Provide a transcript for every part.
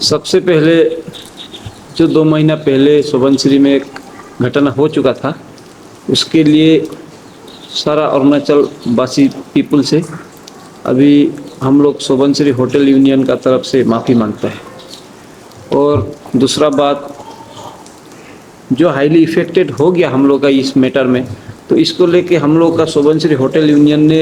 सबसे पहले जो 2 महीना पहले सुबनसिरी में एक घटना हो चुका था, उसके लिए सारा अरुणाचल वासी पीपल से अभी हम लोग सुबनसिरी होटल यूनियन का तरफ से माफ़ी मांगता है। और दूसरा बात, जो हाईली इफेक्टेड हो गया हम लोग का इस मैटर में, तो इसको लेके हम लोग का सुबनसिरी होटल यूनियन ने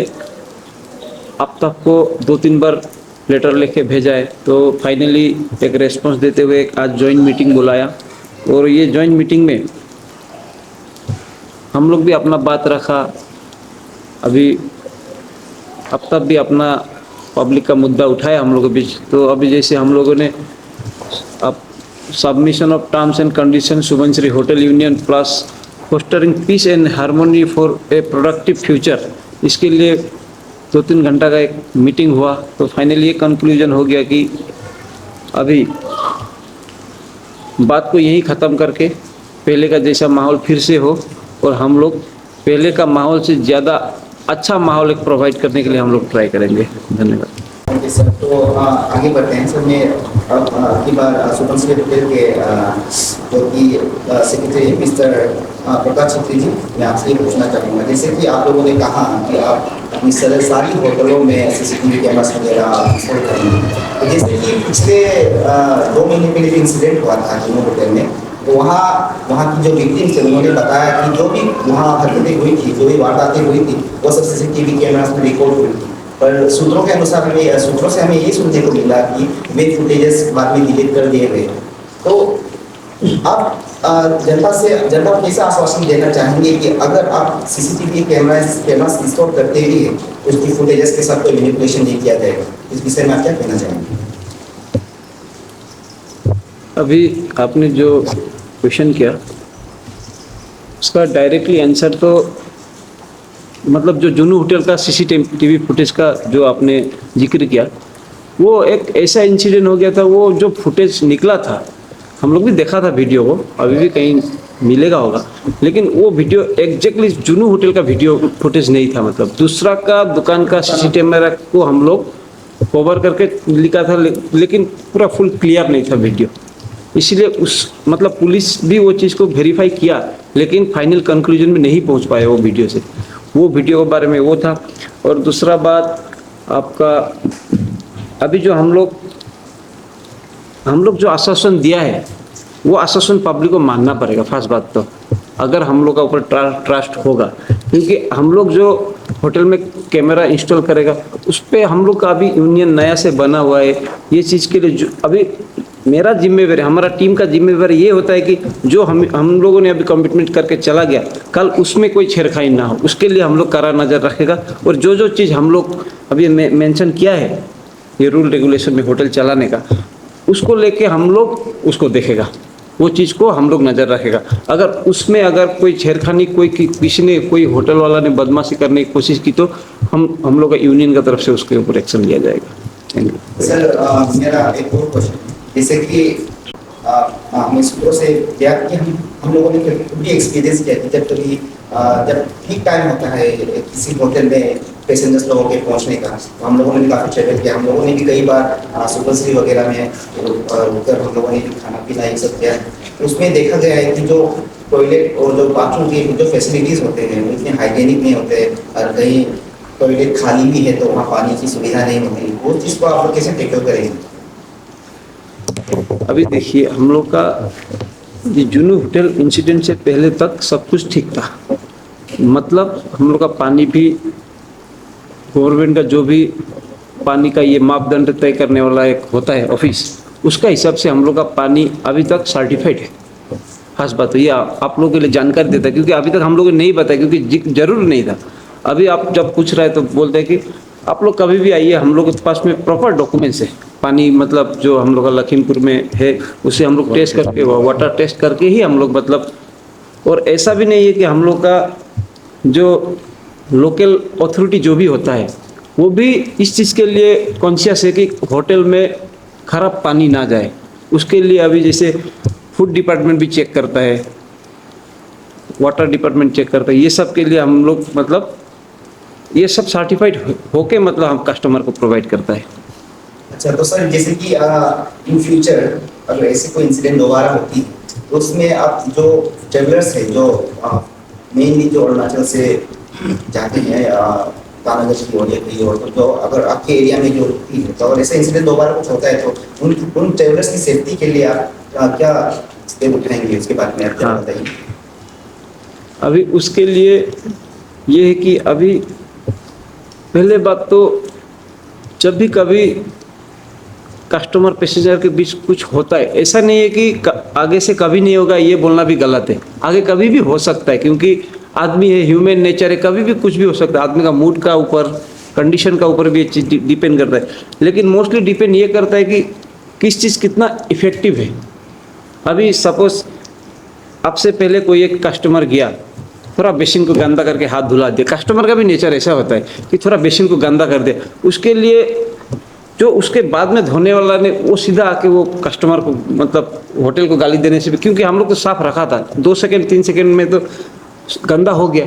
अब तक को 2-3 बार लेटर लेके भेजा है। तो फाइनली एक रेस्पॉन्स देते हुए एक आज जॉइंट मीटिंग बुलाया, और ये जॉइंट मीटिंग में हम लोग भी अपना बात रखा। अभी अब तक भी अपना पब्लिक का मुद्दा उठाया हम लोगों के बीच। तो अभी जैसे हम लोगों ने अब submission of terms and condition Subansiri hotel union plus fostering peace and harmony for a productive future, इसके लिए 2-3 घंटा का एक मीटिंग हुआ। तो फाइनली ये कंक्लूजन हो गया कि अभी बात को यही ख़त्म करके पहले का जैसा माहौल फिर से हो, और हम लोग पहले का माहौल से ज़्यादा अच्छा माहौल एक प्रोवाइड करने के लिए हम लोग ट्राई करेंगे। धन्यवाद। ओके सर, तो आगे बढ़ते हैं सर। मैं अब की बार सुबनसिरी होटल के जो कि सेक्रेटरी मिस्टर प्रकाश छत्री जी, मैं आपसे ये पूछना चाहूँगा, जैसे कि आप लोगों ने कहा कि आप अपनी सारी होटलों में CCTV कैमरास वगैरह इंस्टॉल करेंगे। तो जैसे कि पिछले 2 महीने पहले जो इंसिडेंट हुआ था तीनों होटल में, तो वहाँ की जो विक्टिम थे उन्होंने बताया कि जो भी वहाँ हरकतें हुई थी, जो भी वारदातें हुई थी, वो सब CCTV कैमरास में रिकॉर्ड हुई थी। पर सूत्रों के अनुसार सूत्रों से हमें ये सुनने को मिला कि वे फुटेजेस बाद में डिलीट कर दिए गए। तो आप जनता को कैसे आश्वासन देना चाहेंगे कि अगर आप CCTV कैमरास इंस्टॉल करते ही है, उसकी फुटेजेस के साथ कोई मैनिपुलेशन नहीं किया जाएगा? इस विषय में आप क्या कहना चाहेंगे? अभी आपने जो क्वेश्चन किया उसका डायरेक्टली आंसर तो मतलब जो जुनू होटल का CCTV फुटेज का जो आपने जिक्र किया, वो एक ऐसा इंसिडेंट हो गया था। वो जो फुटेज निकला था, हम लोग भी देखा था वीडियो को, अभी भी कहीं मिलेगा होगा, लेकिन वो वीडियो एग्जैक्टली जुनू होटल का वीडियो फुटेज नहीं था। मतलब दूसरा का दुकान का CCTV कैमरा को हम लोग कवर करके लिखा था, लेकिन पूरा फुल क्लियर नहीं था वीडियो। इसलिए उस मतलब पुलिस भी वो चीज़ को वेरीफाई किया, लेकिन फाइनल कंक्लूजन में नहीं पहुंच पाए वो वीडियो से। वो वीडियो के बारे में वो था। और दूसरा बात आपका, अभी जो हम लोग जो आश्वासन दिया है, वो आश्वासन पब्लिक को मानना पड़ेगा। फर्स्ट बात तो अगर हम लोग का ऊपर ट्रस्ट होगा, क्योंकि हम लोग जो होटल में कैमरा इंस्टॉल करेगा उस पर हम लोग का अभी यूनियन नया से बना हुआ है। ये चीज़ के लिए जो अभी मेरा जिम्मेवारी, हमारा टीम का जिम्मेवारी ये होता है कि जो हम लोगों ने अभी कमिटमेंट करके चला गया, कल उसमें कोई छेड़खानी ना हो, उसके लिए हम लोग कड़ा नज़र रखेगा। और जो चीज़ हम लोग अभी मेंशन किया है ये रूल रेगुलेशन में होटल चलाने का, उसको लेके हम लोग उसको देखेगा, वो चीज़ को हम लोग नज़र रखेगा। अगर उसमें अगर कोई छेड़खानी किसी ने, कोई होटल वाला ने बदमाशी करने की कोशिश की, तो हम लोग का यूनियन की तरफ से उसके ऊपर एक्शन लिया जाएगा। थैंक यू सर, मेरा एक और क्वेश्चन, जैसे कि मैं सूत्रों से याद कि हम लोगों ने भी एक्सपीरियंस किया कि जब ठीक टाइम होता है किसी होटल में पैसेंजर्स लोगों के पहुंचने का, तो हम लोगों ने भी काफ़ी ट्रैवल किया। हम लोगों ने भी कई बार सुबनसिरी वगैरह में रुककर हम लोगों ने भी खाना पीना ये सब किया। उसमें देखा गया है कि जो टॉयलेट और जो बाथरूम की जो फैसिलिटीज़ होते हैं वो इतने हाइजीनिक नहीं होते, और कहीं टॉयलेट खाली भी है तो वहाँ पानी की सुविधा नहीं होती। वो चीज़ को आप लोग कैसे टैकल करेंगे? अभी देखिए, हम लोग का ये जुनू होटल इंसिडेंट से पहले तक सब कुछ ठीक था। मतलब हम लोग का पानी भी, गवर्नमेंट का जो भी पानी का ये मापदंड तय करने वाला एक होता है ऑफिस, उसका हिसाब से हम लोग का पानी अभी तक सर्टिफाइड है। खास बात तो ये आप लोगों के लिए जानकारी देता है, क्योंकि अभी तक हम लोगों ने नहीं बताया, क्योंकि जरूर नहीं था। अभी आप जब पूछ रहे हैं तो बोलते हैं कि आप लोग कभी भी आइए, हम लोग के पास में प्रॉपर डॉक्यूमेंट्स है। पानी मतलब जो हम लोग का लखीमपुर में है, उसे हम लोग टेस्ट करके, वाटर टेस्ट करके ही हम लोग मतलब, और ऐसा भी नहीं है कि हम लोग का जो लोकल अथॉरिटी जो भी होता है वो भी इस चीज़ के लिए कॉन्शियस है कि होटल में खराब पानी ना जाए। उसके लिए अभी जैसे फूड डिपार्टमेंट भी चेक करता है, वाटर डिपार्टमेंट चेक करता है, ये सब के लिए हम लोग मतलब ये सब सर्टिफाइड होके मतलब हम कस्टमर को प्रोवाइड करता है। अच्छा, तो सर जैसे कि इन फ्यूचर अगर ऐसे कोई इंसिडेंट दोबारा होती तो उसमें आप जो ट्रेवलर्स है जो मेनली जो अरुणाचल से जाते हैं तानागढ़ की ओर या कहीं और, तो जो अगर आपके एरिया में जो रुकती है तो अगर ऐसा इंसिडेंट दोबारा कुछ होता है तो उन ट्रेवलर्स की सेफ्टी के लिए आप क्या स्टेप उठाएंगे, उसके बारे में आप क्या बताइए। अभी उसके लिए ये है कि अभी पहले बात तो जब भी कभी कस्टमर पैसेंजर के बीच कुछ होता है, ऐसा नहीं है कि आगे से कभी नहीं होगा ये बोलना भी गलत है। आगे कभी भी हो सकता है, क्योंकि आदमी है, ह्यूमन नेचर है, कभी भी कुछ भी हो सकता है। आदमी का मूड का ऊपर, कंडीशन का ऊपर भी ये चीज़ डिपेंड करता है। लेकिन मोस्टली डिपेंड ये करता है कि किस चीज़ कितना इफेक्टिव है। अभी सपोज आपसे पहले कोई एक कस्टमर गया, थोड़ा बेसिन को गंदा करके हाथ धुला दिया। कस्टमर का भी नेचर ऐसा होता है कि थोड़ा बेसिन को गंदा कर दे, उसके लिए जो उसके बाद में धोने वाला ने वो सीधा आके वो कस्टमर को मतलब होटल को गाली देने से भी, क्योंकि हम लोग तो साफ रखा था, 2 सेकंड 3 सेकंड में तो गंदा हो गया।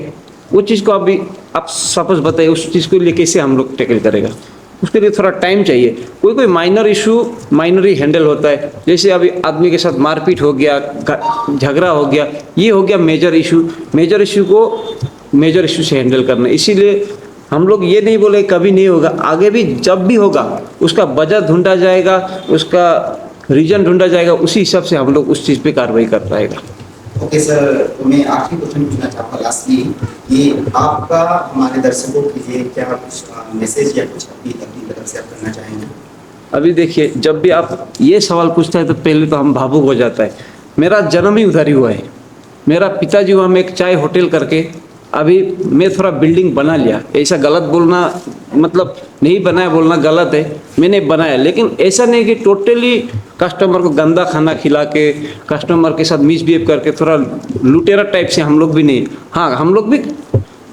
वो चीज़ को अभी आप सपोज बताइए उस चीज़ के लिए कैसे हम लोग टैकल करेगा। उसके लिए थोड़ा टाइम चाहिए। कोई कोई माइनर इशू माइनर ही हैंडल होता है, जैसे अभी आदमी के साथ मारपीट हो गया, झगड़ा हो गया, ये हो गया मेजर इशू। मेजर इशू को मेजर इशू से हैंडल करना। इसीलिए हम लोग ये नहीं बोले कभी नहीं होगा, आगे भी जब भी होगा उसका वजह ढूंढा जाएगा, उसका रीजन ढूंढा जाएगा, उसी हिसाब से हम लोग उस चीज़ पे कार्रवाई कर पाएगा। ओके सर, तो मैं आखिरी क्वेश्चन पूछना चाहूँगा लास्टली कि आपका हमारे दर्शकों के लिए क्या कुछ मैसेज या कुछ अपनी तरफ से आप करना चाहेंगे। अभी देखिए, जब भी आप ये सवाल पूछते हैं तो पहले तो हम भावुक हो जाता है। मेरा जन्म ही उधर ही हुआ है। मेरा पिताजी हुआ में एक चाय होटल करके, अभी मैं थोड़ा बिल्डिंग बना लिया। ऐसा गलत बोलना मतलब नहीं बनाया बोलना गलत है, मैंने बनाया। लेकिन ऐसा नहीं कि टोटली कस्टमर को गंदा खाना खिला के, कस्टमर के साथ मिसबिहेव करके, थोड़ा लुटेरा टाइप से हम लोग भी नहीं। हाँ, हम लोग भी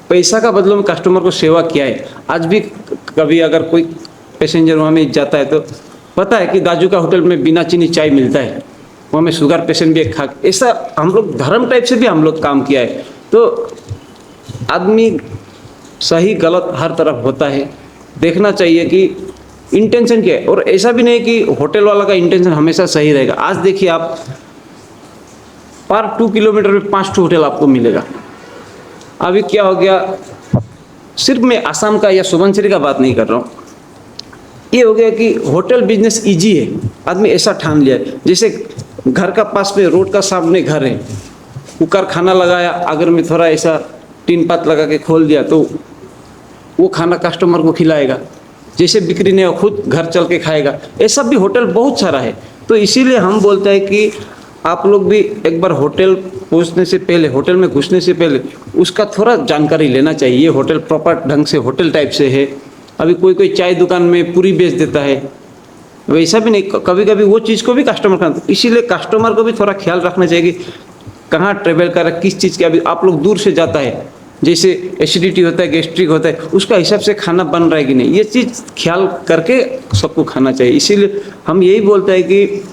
पैसा का बदले में कस्टमर को सेवा किया है। आज भी कभी अगर कोई पैसेंजर वहाँ में जाता है तो पता है कि दाजू का होटल में बिना चीनी चाय मिलता है, वहाँ में शुगर पेशेंट भी एक खा, ऐसा हम लोग धर्म टाइप से भी हम लोग काम किया है। तो आदमी सही गलत हर तरफ होता है, देखना चाहिए कि इंटेंशन क्या है। और ऐसा भी नहीं कि होटल वाला का इंटेंशन हमेशा सही रहेगा। आज देखिए, आप पर 2 किलोमीटर में 5 होटल आपको मिलेगा। अभी क्या हो गया, सिर्फ मैं आसाम का या सुबनसिरी का बात नहीं कर रहा हूँ, ये हो गया कि होटल बिजनेस इजी है। आदमी ऐसा ठान लिया है, जैसे घर का पास में रोड का सामने घर है, कुकर खाना लगाया, अगर मैं थोड़ा ऐसा टीन पात लगा के खोल दिया तो वो खाना कस्टमर को खिलाएगा। जैसे बिक्री नहीं हो, खुद घर चल के खाएगा। ऐसा भी होटल बहुत सारा है। तो इसीलिए हम बोलते हैं कि आप लोग भी एक बार होटल पहुंचने से पहले, होटल में घुसने से पहले उसका थोड़ा जानकारी लेना चाहिए। ये होटल प्रॉपर ढंग से होटल टाइप से है। अभी कोई कोई चाय दुकान में पूरी बेच देता है, वैसा भी नहीं। कभी कभी वो चीज़ को भी कस्टमर खाना, इसीलिए कस्टमर को भी थोड़ा ख्याल रखना चाहिए कि कहाँ ट्रेवल कर रहा है, किस चीज़ के। अभी आप लोग दूर से जाता है, जैसे एसिडिटी होता है, गैस्ट्रिक होता है, उसका हिसाब से खाना बन रहा है कि नहीं, ये चीज़ ख्याल करके सबको खाना चाहिए। इसीलिए हम यही बोलते हैं कि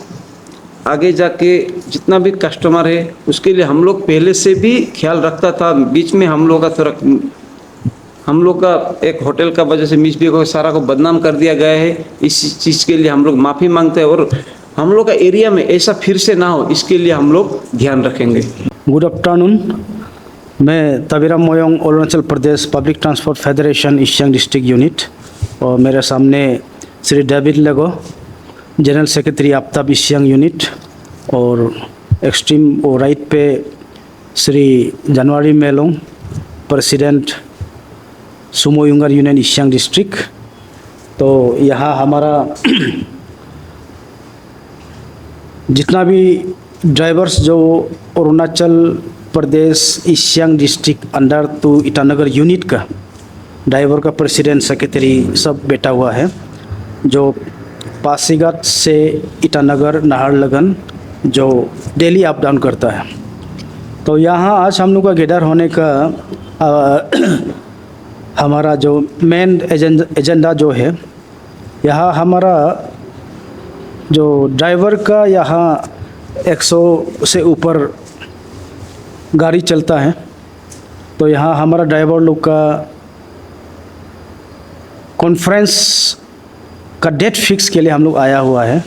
आगे जाके जितना भी कस्टमर है उसके लिए हम लोग पहले से भी ख्याल रखता था। बीच में हम लोग का एक होटल का वजह से मिसबिहेव को सारा को बदनाम कर दिया गया है। इस चीज़ के लिए हम लोग माफ़ी मांगते हैं, और हम लोग का एरिया में ऐसा फिर से ना हो, इसके लिए हम लोग ध्यान रखेंगे। गुड आफ्टरनून, मैं Tabiram Moyong, Arunachal Pradesh public transport federation east Siang district unit, और मेरे सामने Shri David Lego, general secretary आफ्ताब ईस्ट सियांग यूनिट, और एक्सट्रीम और राइट पे श्री जनवरी मेलोंग, प्रेसिडेंट सुमो युंगर यूनियन ईस्ट सियांग डिस्ट्रिक्ट। तो यहाँ हमारा जितना भी ड्राइवर्स जो Arunachal Pradesh east Siang district under to Itanagar unit का ड्राइवर का प्रेसिडेंट सेक्रेटरी सब बैठा हुआ है, जो पासीघाट से ईटानगर नाहरलगुन जो डेली अप डाउन करता है। तो यहाँ आज हम लोग का गेदर होने का हमारा जो मेन एजेंडा जो है, यहाँ हमारा जो ड्राइवर का यहाँ 100 से ऊपर गाड़ी चलता है। तो यहाँ हमारा ड्राइवर लोग का कॉन्फ्रेंस का डेट फिक्स के लिए हम लोग आया हुआ है।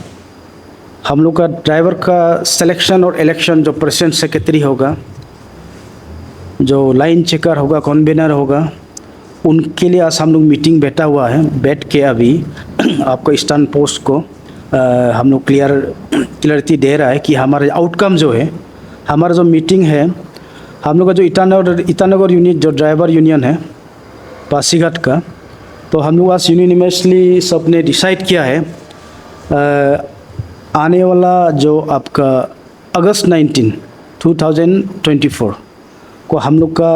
हम लोग का ड्राइवर का सिलेक्शन और इलेक्शन, जो प्रेसिडेंट सेक्रेटरी होगा, जो लाइन चेकर होगा, कन्वीनर होगा, उनके लिए आज हम लोग मीटिंग बैठा हुआ है। बैठ के अभी आपको स्टैंड पोस्ट को हम लोग क्लियरिटी दे रहा है कि हमारा आउटकम जो है, हमारा जो मीटिंग है, हम लोग का जो ईटानगर यूनिट जो ड्राइवर यूनियन है पासीघाट का, तो हम लोग आज यूनिवर्सली सब ने डिसाइड किया है आने वाला जो आपका अगस्त 19, 2024 को हम लोग का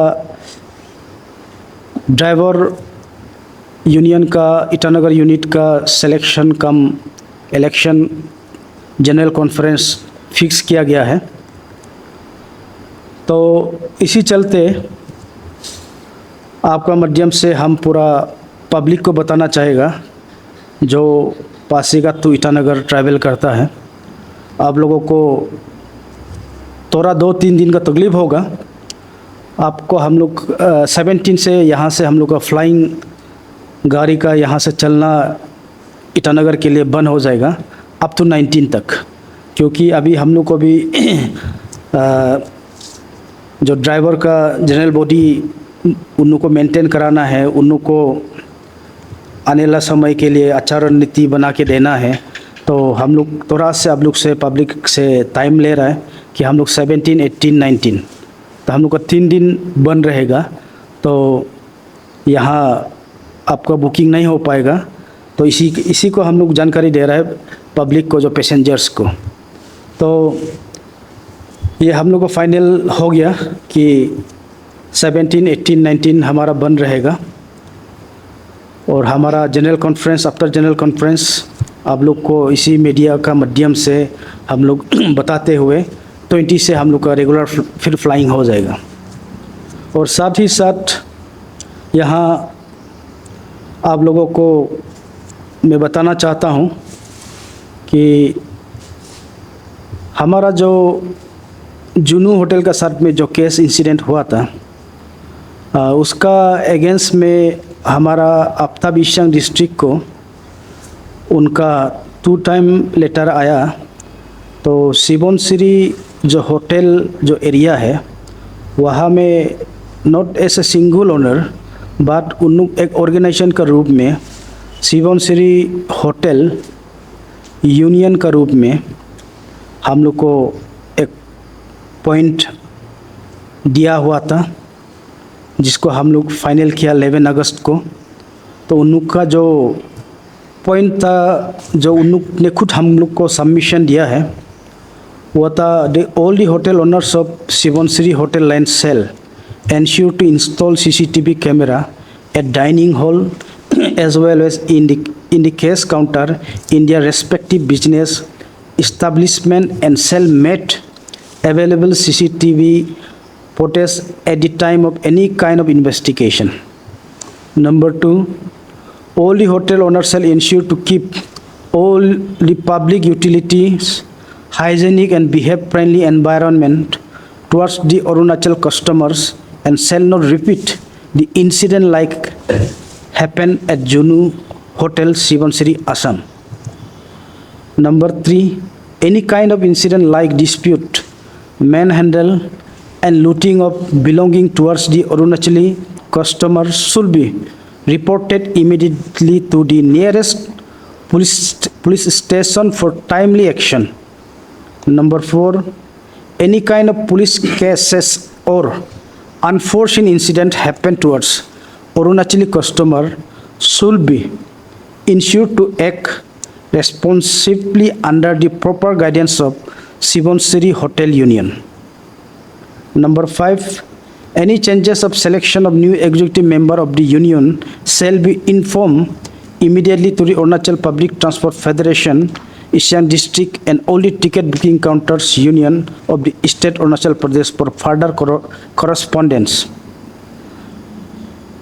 ड्राइवर यूनियन का, ईटानगर यूनिट का सिलेक्शन कम इलेक्शन जनरल कॉन्फ्रेंस फिक्स किया गया है। तो इसी चलते आपका माध्यम से हम पूरा पब्लिक को बताना चाहेगा जो पासीघाट टू ईटानगर ट्रैवल करता है, आप लोगों को थोड़ा 2-3 दिन का तकलीफ होगा। आपको हम लोग 17 से यहाँ से हम लोग का फ्लाइंग गाड़ी का यहाँ से चलना ईटानगर के लिए बंद हो जाएगा अप टू 19 तक, क्योंकि अभी हम लोग को भी जो ड्राइवर का जनरल बॉडी उन को मेंटेन कराना है, उन को आने वाला समय के लिए आचार नीति बना के देना है। तो हम लोग थोड़ा से आप लोग से पब्लिक से टाइम ले रहा है कि हम लोग 17, 18, 19 तो हम लोग का 3 दिन बंद रहेगा। तो यहाँ आपका बुकिंग नहीं हो पाएगा। तो इसी को हम लोग जानकारी दे रहा है पब्लिक को, जो पैसेंजर्स को। तो ये हम लोग को फाइनल हो गया कि 17, 18, 19 हमारा बंद रहेगा। और हमारा general conference, after general conference आप लोग को इसी मीडिया का माध्यम से हम लोग बताते हुए 20 से हम लोग का रेगुलर फिर फ्लाइंग हो जाएगा। और साथ ही साथ यहाँ आप लोगों को मैं बताना चाहता हूँ कि हमारा जो जुनू होटल का साथ में जो केस इंसिडेंट हुआ था, उसका अगेंस्ट में हमारा आफ्ताब ईशान डिस्ट्रिक्ट को उनका 2 टाइम लेटर आया। तो सिबोनसिरी जो होटल जो एरिया है, वहाँ में not as a single owner but उन एक ऑर्गेनाइजेशन का रूप में सिबोनसिरी होटल यूनियन का रूप में हम लोग को एक पॉइंट दिया हुआ था, जिसको हम लोग फाइनल किया 11 अगस्त को। तो उन लोग का जो पॉइंट था, जो उन लोग ने खुद हम लोग को सबमिशन दिया है, वो था all the hotel owners of Sibonsiri hotel line sale ensure to install CCTV camera at dining hall as well as in the case counter in their respective business establishment and shall make available CCTV footage at the time of any kind of investigation. Number 2, all the hotel owners shall ensure to keep all the public utilities hygienic and behave friendly environment towards the Arunachal customers and shall not repeat the incident like happened at Junu Hotel, Sivansiri, Assam. Number 3, any kind of incident like dispute, manhandle and looting of belonging towards the Arunachali customers should be reported immediately to the nearest police station for timely action. Number 4, any kind of police cases or unforeseen incident happen towards Arunachali customer should be ensured to act responsibly under the proper guidance of Sivansiri Hotel Union. Number 5, any changes of selection of new executive member of the union shall be informed immediately to the Arunachal Public Transport Federation, Eastern District and all the ticket booking counters union of the state Arunachal Pradesh for further correspondence.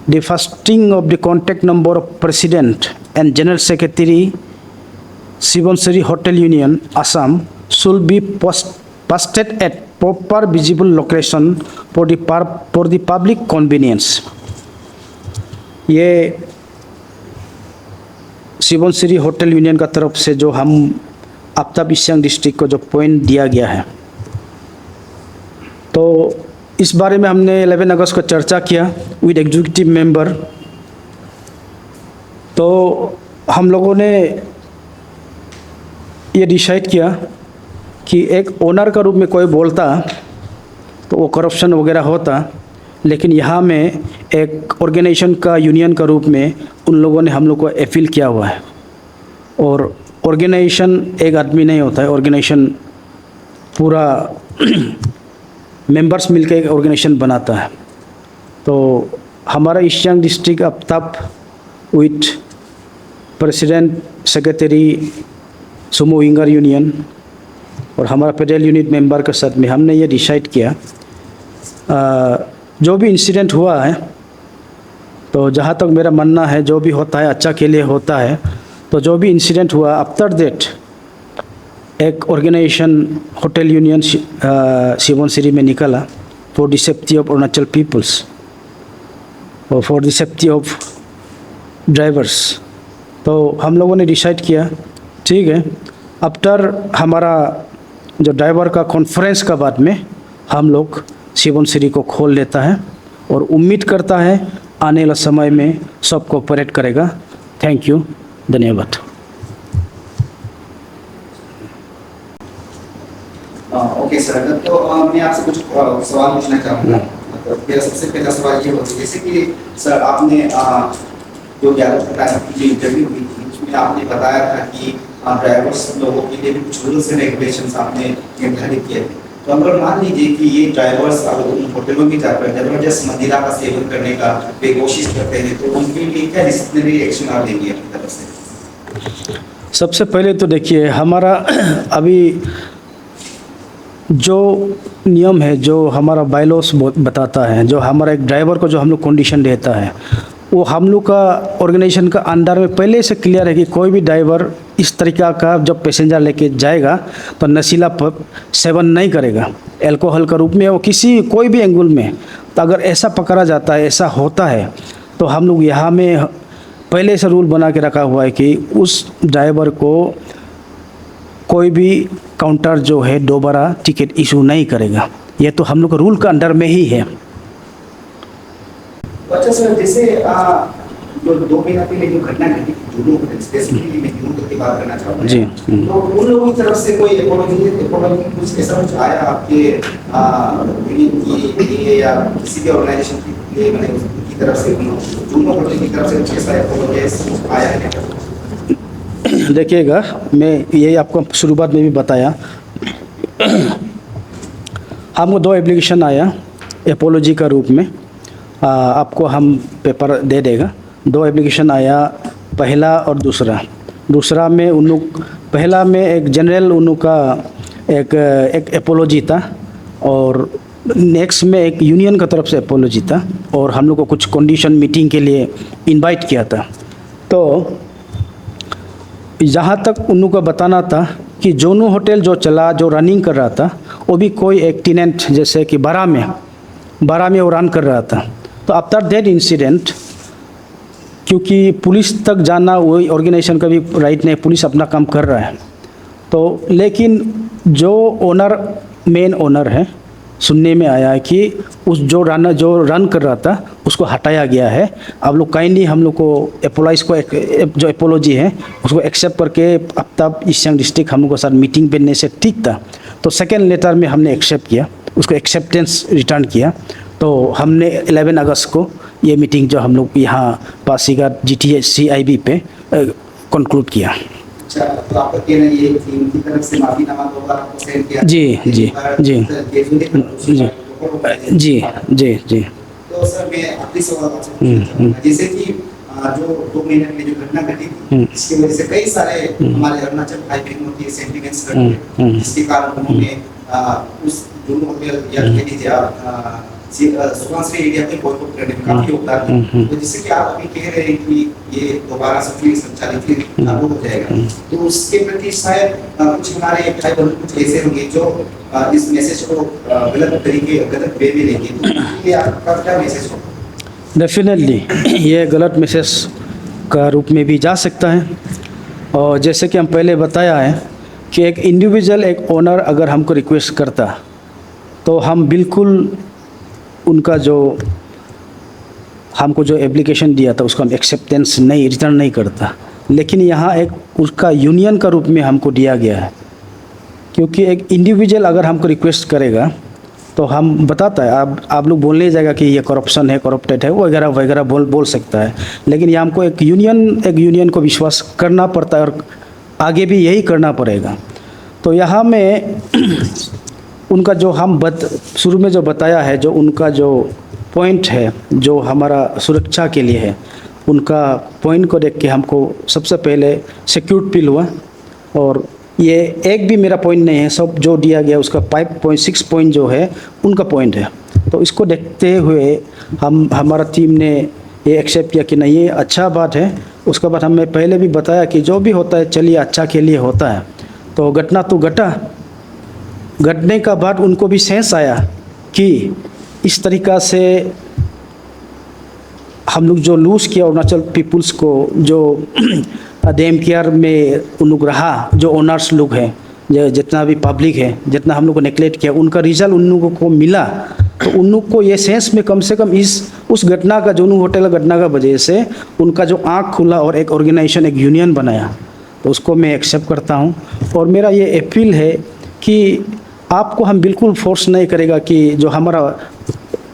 The posting of the contact number of President and General Secretary, Sivansiri Hotel Union, Assam, should be posted at proper visible location for the public convenience. ये सिबोनसिरी hotel union का तरफ से जो हम Aftab east Siang district को जो point दिया गया है, तो इस बारे में हमने 11 अगस्त को चर्चा किया विद एग्जीक्यूटिव मेंबर। तो हम लोगों ने ये डिसाइड किया कि एक ओनर का रूप में कोई बोलता तो वो करप्शन वगैरह होता, लेकिन यहाँ में एक ऑर्गेनाइजेशन का यूनियन का रूप में उन लोगों ने हम लोग को अपील किया हुआ है। और ऑर्गेनाइजेशन एक आदमी नहीं होता है, ऑर्गेनाइजेशन पूरा मेंबर्स मिलकर एक ऑर्गेनाइजेशन बनाता है। तो हमारा ईस्ट सियांग डिस्ट्रिक्ट अब तक with president secretary Sumo winger union और हमारा फेडरल यूनिट मेंबर के साथ में हमने ये डिसाइड किया, जो भी इंसिडेंट हुआ है, तो जहाँ तक मेरा मानना है जो भी होता है अच्छा के लिए होता है। तो जो भी इंसिडेंट हुआ आफ्टर दैट एक ऑर्गेनाइजेशन होटल यूनियन सिबोनसिरी में निकला for the safety of Arunachal peoples और for the safety of drivers. तो हम लोगों ने डिसाइड किया ठीक है, आफ्टर हमारा जो ड्राइवर का कॉन्फ्रेंस का बाद में हम लोग सिबोनसिरी को खोल लेता है और उम्मीद करता है आने वाला समय में सब कोऑपरेट करेगा। थैंक यू, धन्यवाद। ओके सर, तो मैं आपसे कुछ सवाल पूछना चाहूँगा। तो मेरा सबसे पहला सवाल ये होता है, जैसे कि सर आपने जो 11 की इंटरव्यू हुई थी उसमें आपने बताया था कि ड्राइवर्स लोगों के लिए भी कुछ रूल्स एंड रेगुलेशंस आपने निर्धारित किए थे। तो अगर मान लीजिए कि ये ड्राइवर्स अगर उन होटलों में जाकर जबरदस्त मदिरा का सेवन करने का कोशिश करते हैं, तो उनके लिए क्या डिसिप्लिनरी एक्शन आप लेंगे अपनी तरफ से? सबसे पहले तो देखिए, हमारा अभी जो नियम है, जो हमारा बायलॉस बताता है, जो हमारा एक ड्राइवर को जो हम लोग कंडीशन देता है, वो हम लोग का ऑर्गेनाइजेशन का अंडर में पहले से क्लियर है कि कोई भी ड्राइवर इस तरीका का जब पैसेंजर लेके जाएगा तो नशीला सेवन नहीं करेगा अल्कोहल का रूप में और किसी कोई भी एंगल में। तो अगर ऐसा पकड़ा जाता है, ऐसा होता है, तो हम लोग यहाँ में पहले से रूल बना के रखा हुआ है कि उस ड्राइवर को कोई भी काउंटर जो है दोबारा टिकट इशू नहीं करेगा। ये तो हम लोग का रूल का अंडर में ही है। अच्छा सर, जैसे जो 2 महीना पहले जो घटना घटी जुनू स्पेसिफिकली मैं जुनू की बात करना चाहूँगा जी। तो उन लोगों की तरफ से कोई एपोलॉजी कुछ ऐसा कुछ आया आपके यूनियन की लिए या किसी भी ऑर्गेनाइजेशन की लिए, मैंने की तरफ से जुनू होटल की तरफ से कुछ ऐसा एपोलॉजी आया है? देखिएगा, मैं यही आपको शुरुआत में भी बताया, हमको 2 एप्लीकेशन आया एपोलॉजी का रूप में। आपको हम पेपर दे देगा। 2 एप्लीकेशन आया, पहला और दूसरा में उन लोग, पहला में एक जनरल उन लोग का एक एपोलॉजी था और नेक्स्ट में एक यूनियन का तरफ से एपोलॉजी था और हम लोग को कुछ कंडीशन मीटिंग के लिए इनवाइट किया था। तो जहाँ तक उन लोग को बताना था कि जोनू होटल जो चला, जो रनिंग कर रहा था, वो भी कोई एक टेनेंट जैसे कि बारह में वो रन कर रहा था। तो आफ्टर दैट इंसिडेंट, क्योंकि पुलिस तक जाना वही ऑर्गेनाइजेशन का भी राइट नहीं, पुलिस अपना काम कर रहा है। तो लेकिन जो ओनर, मेन ओनर है, सुनने में आया है कि उस जो रन कर रहा था उसको हटाया गया है। आप लोग काइंडली हम लोग को एपोलाइज को जो एपोलॉजी है उसको एक्सेप्ट करके आफ्ताब ईस्ट सियांग डिस्ट्रिक्ट हम लोग के साथ मीटिंग करने से ठीक था। तो सेकेंड लेटर में हमने एक्सेप्ट किया, उसको एक्सेप्टेंस रिटर्न किया। तो हमने 11 अगस्त को ये मीटिंग जो हम लोग यहाँ पासीघाट GTCIB पे कंक्लूड किया। अच्छा, तो आपका कहना ये कि उनकी तरफ से माफीनामा दोबारा आपको सेंड किया? जी। तो सर मैं आखिरी सवाल आपसे पूछना चाहूँगा, जैसे कि जो 2 महीने पहले जो घटना घटी थी, इसकी वजह से कई सारे हमारे अरुणाचल हाई बैंकों के सेंटिमेंट्स घटे, जिसके कारण उन्होंने उस दोनों होटल या कह लीजिए आप सुबनसिरी एरिया में बॉयकॉट करने में काफी योगदान है। तो जिससे कि आप अभी कह रहे हैं कि ये दोबारा से फिर संचालित लागू हो जाएगा, तो उसके प्रति शायद कुछ हमारे भाई बहन कुछ ऐसे होंगे जो इस मैसेज को गलत वे में लेंगे, तो ये आपका क्या मैसेज होगा? डेफिनेटली ये गलत मैसेज का रूप में भी जा सकता है। और जैसे कि हम पहले बताया है कि एक इंडिविजुअल, एक ओनर अगर हमको रिक्वेस्ट करता तो हम बिल्कुल उनका जो हमको जो एप्लीकेशन दिया था उसको हम एक्सेप्टेंस नहीं, रिटर्न नहीं करता। लेकिन यहाँ एक उसका यूनियन का रूप में हमको दिया गया है, क्योंकि एक इंडिविजुअल अगर हमको रिक्वेस्ट करेगा तो हम बताता है, आप लोग बोलने जाएगा कि ये करप्शन है, करप्टेड है, वगैरह वगैरह बोल सकता है। लेकिन ये हमको एक यूनियन को विश्वास करना पड़ता है और आगे भी यही करना पड़ेगा। तो यहाँ में उनका जो हम शुरू में जो बताया है, जो उनका जो पॉइंट है जो हमारा सुरक्षा के लिए है, उनका पॉइंट को देख के हमको सबसे पहले सिक्योर फील हुआ। और ये एक भी मेरा पॉइंट नहीं है, सब जो दिया गया उसका 5.6 पॉइंट जो है उनका पॉइंट है। तो इसको देखते हुए हमारा टीम ने ये एक्सेप्ट किया कि नहीं, ये अच्छा बात है। उसके बाद हमें पहले भी बताया कि जो भी होता है चलिए अच्छा के लिए होता है। तो घटना तो घटने का बाद उनको भी सेंस आया कि इस तरीक़ा से हम लोग जो लूज़ किया अरुणाचल पीपुल्स को, जो DMKR में उन लोग रहा, जो ओनर्स लोग हैं, जितना भी पब्लिक है, जितना हम लोग को नेगलेक्ट किया, उनका रिजल्ट उन लोगों को मिला। तो उन लोग को ये सेंस में कम से कम उस घटना का, जुनू होटल घटना का वजह से उनका जो आँख खुला और एक ऑर्गेनाइजेशन, एक यूनियन बनाया, तो उसको मैं एक्सेप्ट करता हूँ। और मेरा ये अपील है कि आपको हम बिल्कुल फोर्स नहीं करेगा कि जो हमारा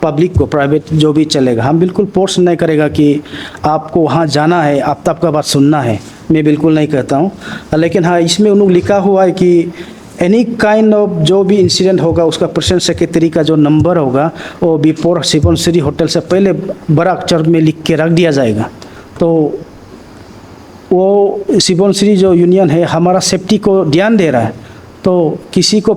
पब्लिक को प्राइवेट जो भी चलेगा, हम बिल्कुल फोर्स नहीं करेगा कि आपको वहाँ जाना है, आपका बात सुनना है, मैं बिल्कुल नहीं कहता हूँ। लेकिन हाँ, इसमें उन लोग लिखा हुआ है कि एनी काइंड ऑफ जो भी इंसिडेंट होगा उसका प्रेसिडेंट सेक्रेटरी का जो नंबर होगा वो बिफोर सिबनसिरी होटल से पहले बड़ा अक्षर में लिख के रख दिया जाएगा। तो वो सिबनसिरी जो यूनियन है हमारा सेफ्टी को ध्यान दे रहा है। तो किसी को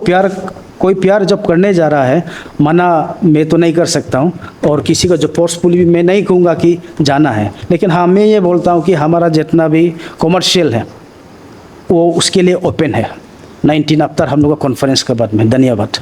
कोई प्यार जब करने जा रहा है, मना मैं तो नहीं कर सकता हूँ, और किसी को जो फोर्सफुली भी मैं नहीं कहूँगा कि जाना है। लेकिन हाँ, मैं ये बोलता हूँ कि हमारा जितना भी कॉमर्शियल है वो उसके लिए ओपन है 19 अफ्तर हम लोग का कॉन्फ्रेंस के बाद में। धन्यवाद।